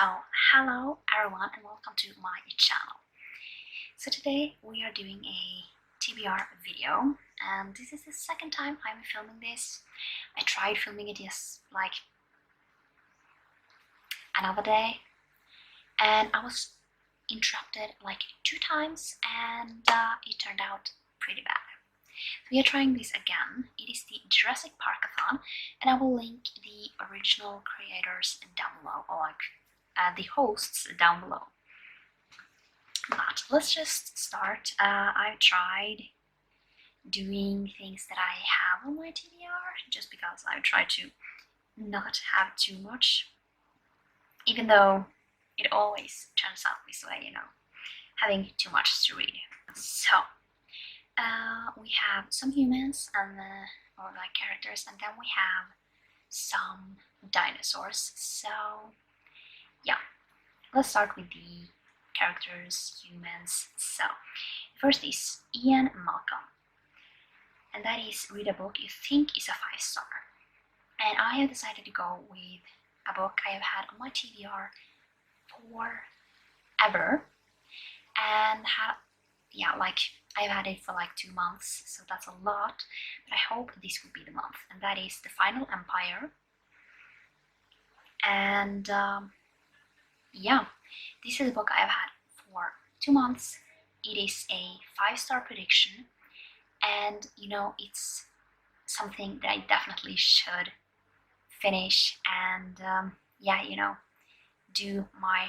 Hello everyone and welcome to my channel. So today we are doing a TBR video, and this is the second time I'm filming this. I tried filming it like another day, and I was interrupted like 2 times, and it turned out pretty bad. So we are trying this again. It is the Jurassic Park a-thon, and I will link the original creators down below, or like the hosts down below. But let's just start. I've tried doing things that I have on my TBR just because I try to not have too much, even though it always turns out this way, you know, having too much to read. So we have some humans and or like characters, and then we have some dinosaurs. So yeah, let's start with the characters, humans. So first is Ian Malcolm, and that is read a book you think is a 5-star. And I have decided to go with a book I have had on my TBR forever, and I've had it for like 2 months, so that's a lot, but I hope this will be the month, and that is The Final Empire. And yeah, this is a book I've had for 2 months. It is a 5-star prediction, and you know, it's something that I definitely should finish and yeah, you know, do my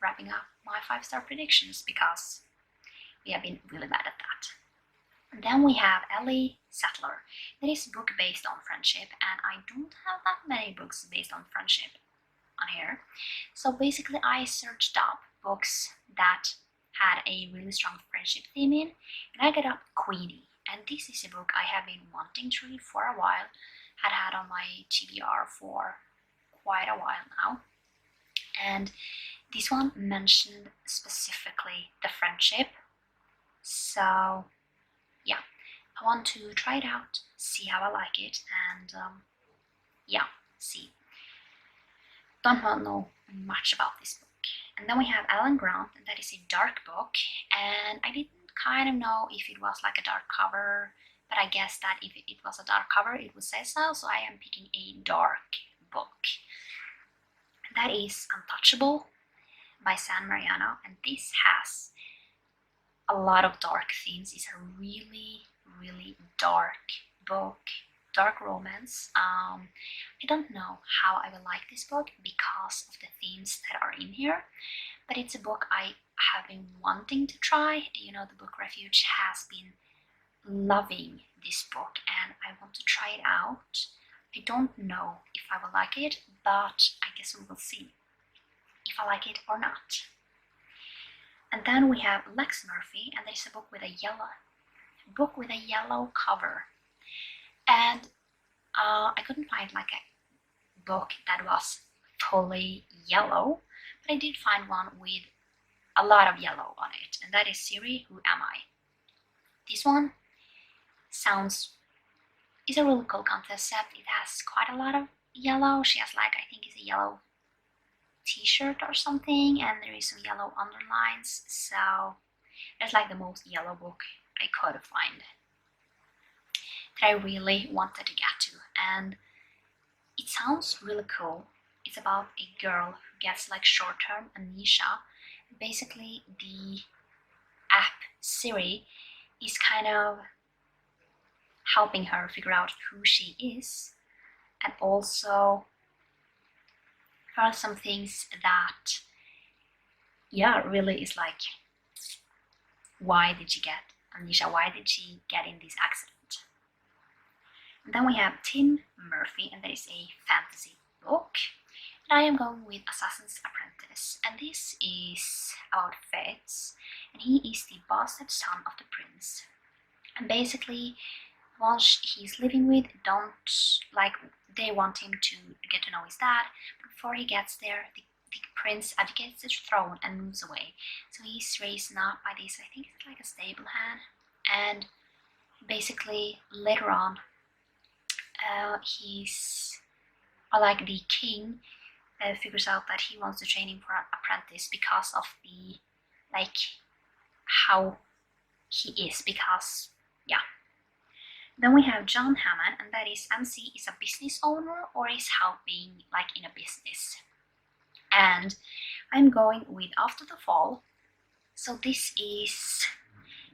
wrapping up my 5-star predictions, because we have been really bad at that. And then we have Ellie Settler. That is a book based on friendship, and I don't have that many books based on friendship on here. So basically I searched up books that had a really strong friendship theme in, and I got up Queenie, and this is a book I have been wanting to read for a while, had on my TBR for quite a while now. And this one mentioned specifically the friendship, so yeah, I want to try it out, see how I like it, and yeah, see. Don't know much about this book. And then we have Alan Grant, and that is a dark book, and I didn't kind of know if it was like a dark cover, but I guess that if it was a dark cover it would say so I am picking a dark book. That is Untouchable by San Mariano, and this has a lot of dark themes. It's a really dark book, dark romance. I don't know how I will like this book because of the themes that are in here, but it's a book I have been wanting to try. You know, the Book Refuge has been loving this book, and I want to try it out. I don't know if I will like it, but I guess we will see if I like it or not. And then we have Lex Murphy, and there's a book with a yellow cover, and I couldn't find like a book that was fully yellow, but I did find one with a lot of yellow on it, and that is Siri, Who Am I? This one is a really cool concept. It has quite a lot of yellow. She has like, I think it's a yellow t-shirt or something, and there is some yellow underlines, so it's like the most yellow book I could find that I really wanted to get to, and it sounds really cool. It's about a girl who gets like short-term amnesia. Basically the app Siri is kind of helping her figure out who she is, and also there are some things that, yeah, really is like, why did she get amnesia? Why did she get in this accident? And then we have Tim Murphy, and that is a fantasy book. And I am going with Assassin's Apprentice, and this is about Fitz, and he is the bastard son of the prince. And basically, once he's living with, they want him to get to know his dad, but before he gets there, the prince abdicates the throne and moves away. So he's raised up by this, I think it's like a stable hand, and basically later on, the king figures out that he wants to train him for an apprentice because of the, like, how he is, because, yeah. Then we have John Hammond, and that is MC is a business owner or is helping, like, in a business. And I'm going with After the Fall. So this is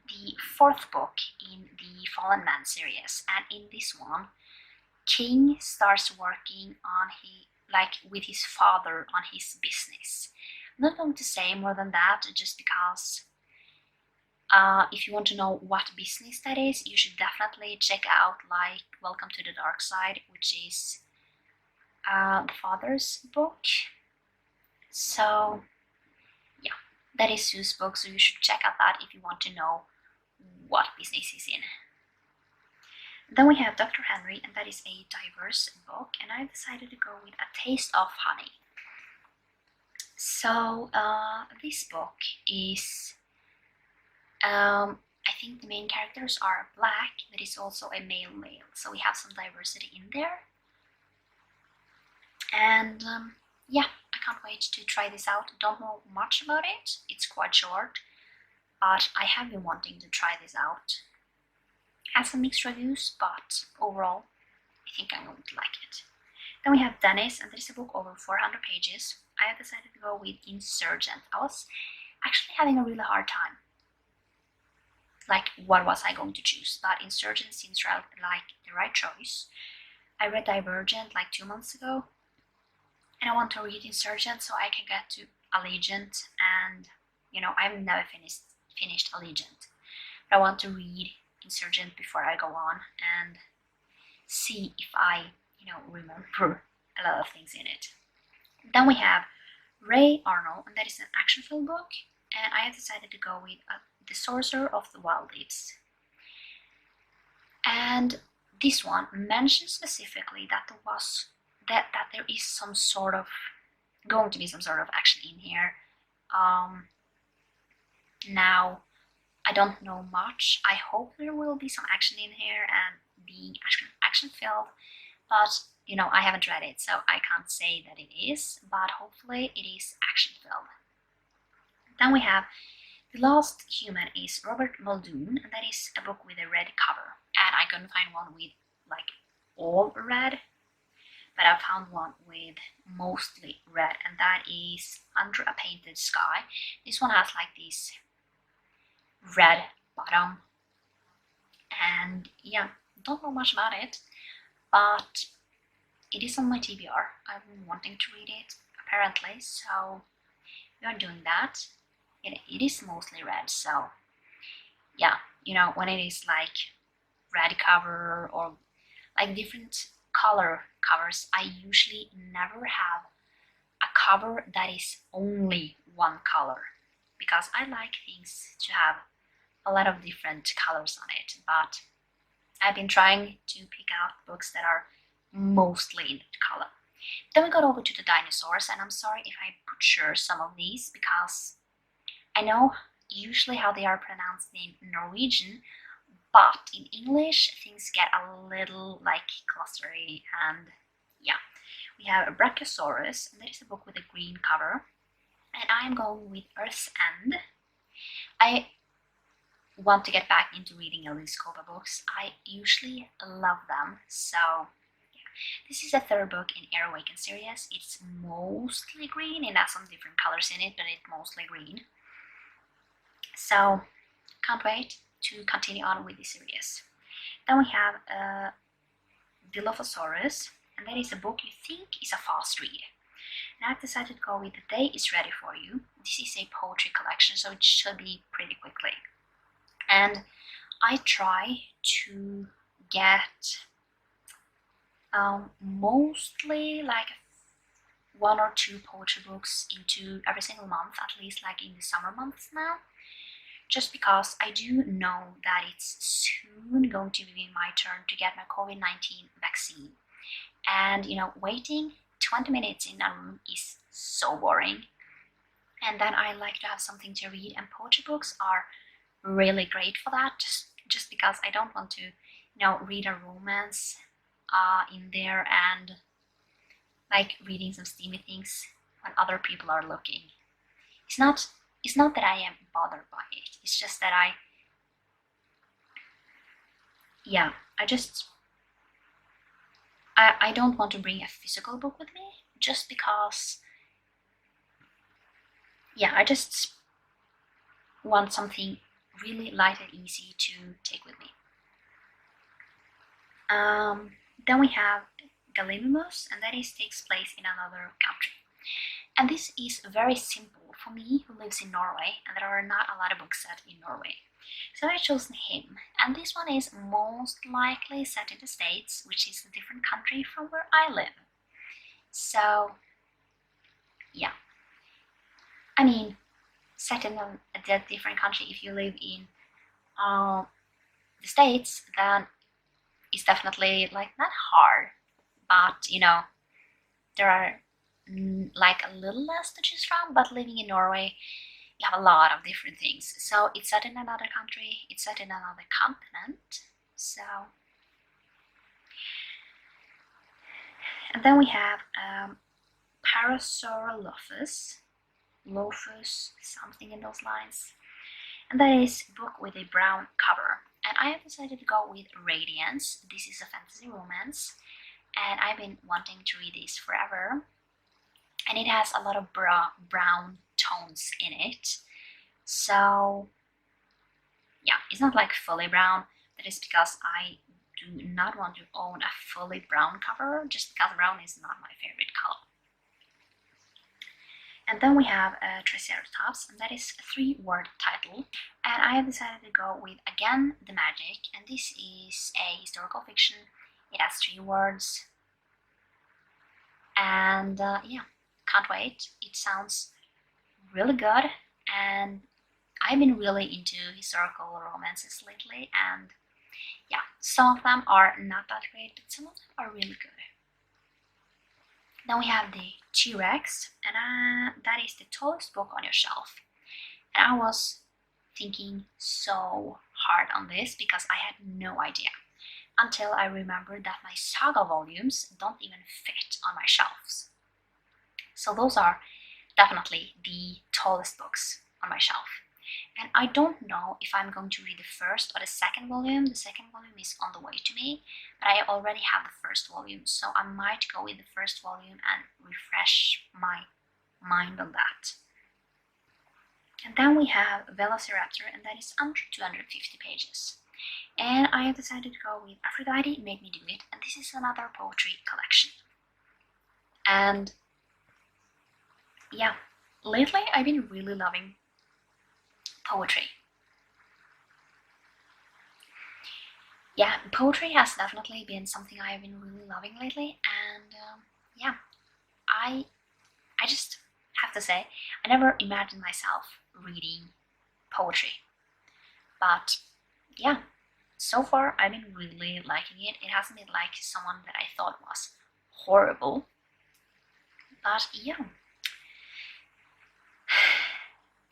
the 4th book in the Fallen Man series, and in this one, King starts working on with his father on his business. I'm not going to say more than that, just because if you want to know what business that is, you should definitely check out like Welcome to the Dark Side, which is the father's book. So yeah, that is Sue's book, so you should check out that if you want to know what business he's in. Then we have Dr. Henry, and that is a diverse book, and I decided to go with A Taste of Honey. So this book is, I think the main characters are black, but it's also a male, so we have some diversity in there. And yeah, I can't wait to try this out. Don't know much about it, it's quite short, but I have been wanting to try this out. Has some mixed reviews, but overall, I think I'm going to like it. Then we have Dennis, and this is a book over 400 pages. I have decided to go with Insurgent. I was actually having a really hard time. Like, what was I going to choose? But Insurgent seems like the right choice. I read Divergent like 2 months ago, and I want to read Insurgent so I can get to Allegiant, and you know, I've never finished Allegiant, but I want to read Insurgent before I go on and see if I, remember a lot of things in it. Then we have Ray Arnold, and that is an action film book, and I have decided to go with The Sorcerer of the Wild Leaves. And this one mentions specifically that there is going to be some sort of action in here. Now, I don't know much. I hope there will be some action in here and being action filled, but I haven't read it, so I can't say that it is, but hopefully it is action filled. Then we have The Last Human is Robert Muldoon, and that is a book with a red cover, and I couldn't find one with like all red, but I found one with mostly red, and that is Under a Painted Sky. This one has like this red bottom, and yeah, don't know much about it, but it is on my TBR. I've been wanting to read it apparently, so we are doing that. It is mostly red, so yeah, when it is like red cover or like different color covers, I usually never have a cover that is only one color, because I like things to have a lot of different colors on it, but I've been trying to pick out books that are mostly in that color. Then we got over to the dinosaurs, and I'm sorry if I butcher some of these, because I know usually how they are pronounced in Norwegian, but in English things get a little like clustery, and yeah. We have a Brachiosaurus, and that is a book with a green cover, and I am going with Earth's End. I want to get back into reading Ellie Settler books. I usually love them, so yeah. This is the 3rd book in Air Awaken series. It's mostly green, it has some different colors in it, but it's mostly green. So can't wait to continue on with this series. Then we have Dilophosaurus, and that is a book you think is a fast read. And I've decided to go with The Day is Ready for You. This is a poetry collection, so it should be pretty quickly. And I try to get mostly like 1 or 2 poetry books into every single month, at least like in the summer months now, just because I do know that it's soon going to be my turn to get my COVID-19 vaccine. And waiting 20 minutes in a room is so boring. And then I like to have something to read, and poetry books are really great for that, just because I don't want to read a romance in there and like reading some steamy things when other people are looking. It's not that I am bothered by it. It's just that I don't want to bring a physical book with me just because, I just want something really light and easy to take with me. Then we have Gallimimus, and that takes place in another country. And this is very simple for me, who lives in Norway, and there are not a lot of books set in Norway. So I chose him, and this one is most likely set in the States, which is a different country from where I live. So, yeah. I mean, set in a different country, if you live in the States, then it's definitely like not hard, but there are like a little less to choose from. But living in Norway, you have a lot of different things. So it's set in another country, it's set in another continent. So, and then we have Parasaurolophus, Lophus, something in those lines. And that is a book with a brown cover. And I have decided to go with Radiance. This is a fantasy romance, and I've been wanting to read this forever. And it has a lot of brown tones in it. So, yeah, it's not like fully brown. That is because I do not want to own a fully brown cover, just because brown is not my favorite color. And then we have Triceratops, and that is a 3-word title. And I have decided to go with, again, the magic. And this is a historical fiction. It has 3 words. And yeah, can't wait. It sounds really good. And I've been really into historical romances lately. And yeah, some of them are not that great, but some of them are really good. Then we have the TRex, and that is the tallest book on your shelf. And I was thinking so hard on this because I had no idea until I remembered that my saga volumes don't even fit on my shelves. So those are definitely the tallest books on my shelf. And I don't know if I'm going to read the first or the second volume. The second volume is on the way to me, but I already have the first volume, so I might go with the first volume and refresh my mind on that. And then we have Velociraptor, and that is under 250 pages. And I have decided to go with Aphrodite Made Me Do It, and this is another poetry collection. And yeah, lately I've been really loving poetry. Yeah, poetry has definitely been something I've been really loving lately, and yeah, I just have to say, I never imagined myself reading poetry, but yeah, so far I've been really liking it. It hasn't been like someone that I thought was horrible, but yeah.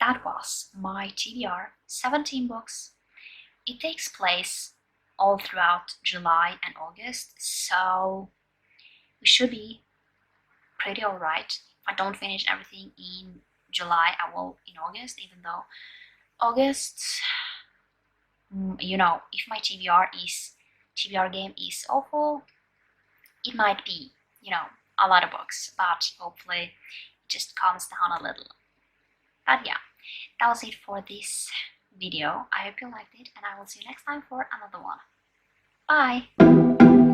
That was my TBR, 17 books. It takes place all throughout July and August, so we should be pretty alright. If I don't finish everything in July, I will in August, even though August, if my TBR game is awful, it might be, a lot of books, but hopefully it just calms down a little. But yeah, that was it for this video. I hope you liked it, and I will see you next time for another one. Bye!